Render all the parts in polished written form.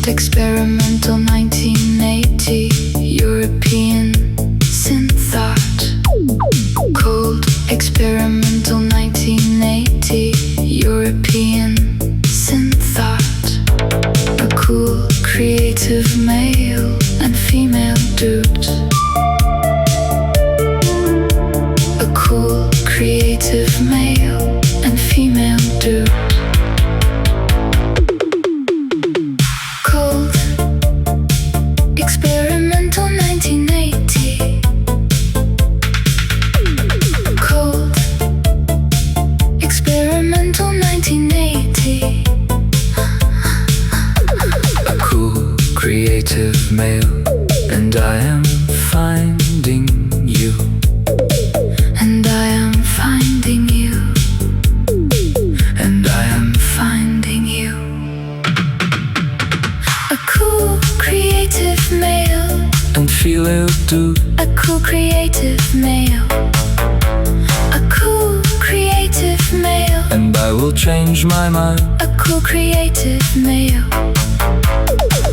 experimental 1980 European synth art. Cold experimental 1980 European synth art. A cool creative male and female dude. A cool creative male and female dude. Cold experimental 1980. Cold experimental 1980. A cool creative male, and I am finding you. And I am finding you. And I am finding you. A cool creative male and female dude. A cool creative male. A cool creative male. And I will change my mind. A cool creative male.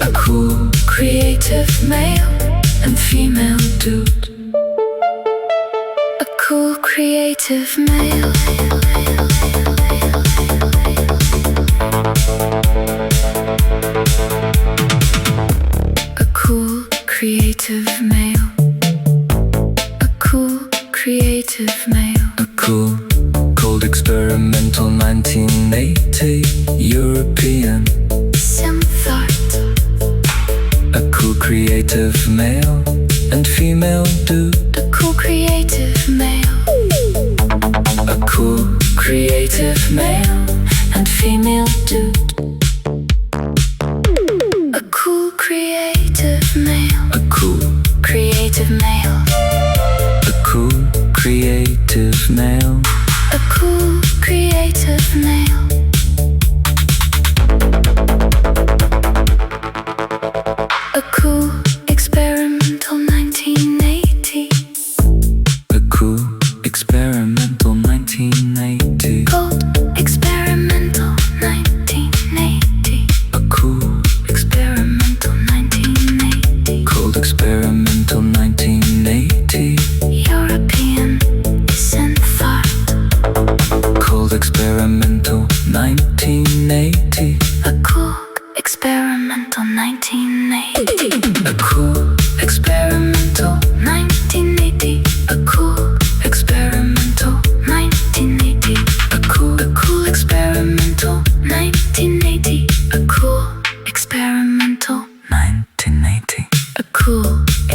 A cool creative male and female dude. A cool creative male. A cool creative male. A cool creative male. A cool, cold experimental 1980 European synth art. A cool creative male and female dude. A cool creative male. A cool Creative male and female dude. A cool creative male. A cool Creative male. A cool creative male. A cool creative male. A cool experimental 1980. A cool experimental 1980. Cold experimental 1980. A cool Experimental 1980. cold experimental 1980. European synth art. Cold experimental 1980. A cool experimental 1980. A cool Experimental 1980. A cool experimental 1980. A cool experimental 1980. A cool experimental 1980. A cool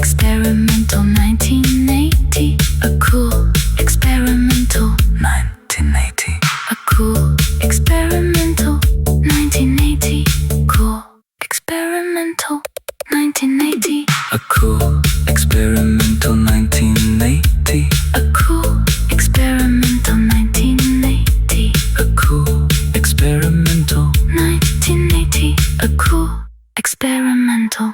experimental 1980. A cool experimental 1980. A cool experimental 1980. Cool experimental 1980. A cool experimental 1980. A cool experimental 1980. A cool experimental 1980. A cool experimental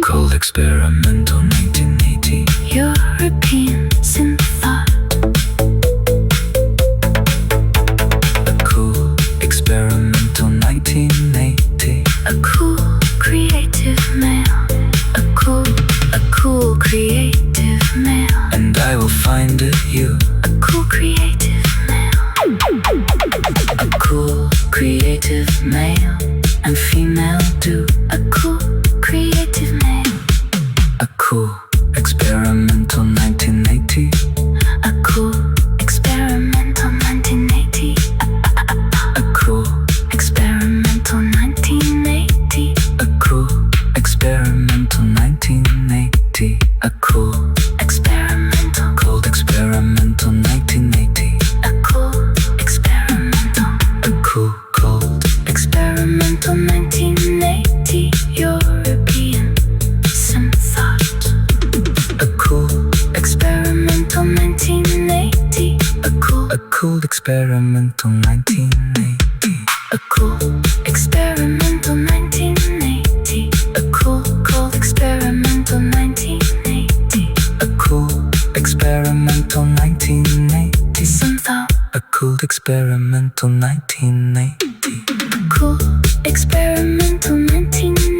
cold experimental 1980. European synth art. A cool experimental 1980. A cool creative male. A cool creative male. And I will find it you. A cool creative male. A cool creative male and female dude. A cool creative male. A cool experimental 1980. A cool experimental 1980. A cool Experimental 1980. A cool experimental 1980. A cool Experimental. cold experimental 1980. A cool experimental. A cool cold Experimental 1980 European synth art. A cool Experimental 1980. a cool experimental 1980. A cool experimental 1980. A cool cold experimental 1980. A cool experimental 1980. Synth art. A cool experimental 1980. Cool experimental 1980.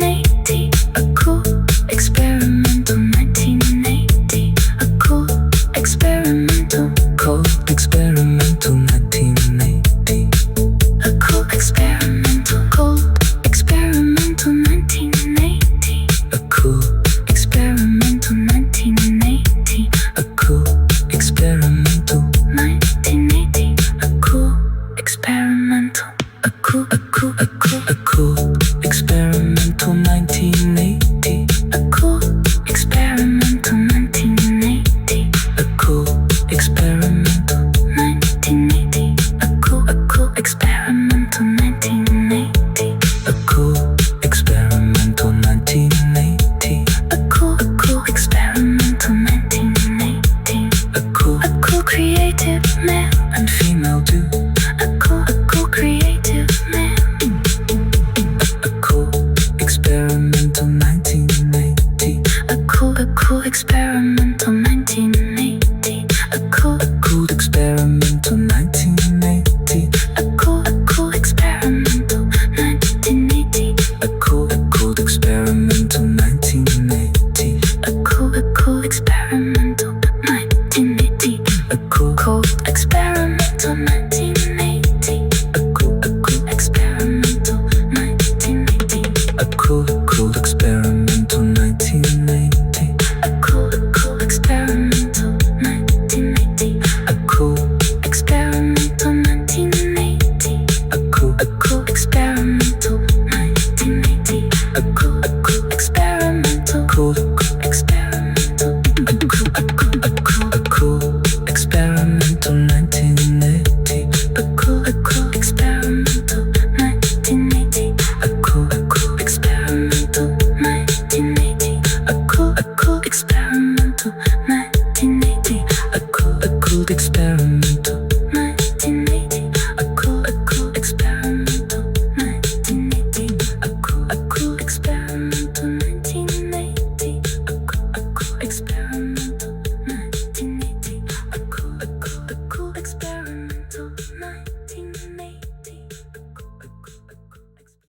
experimental 1980.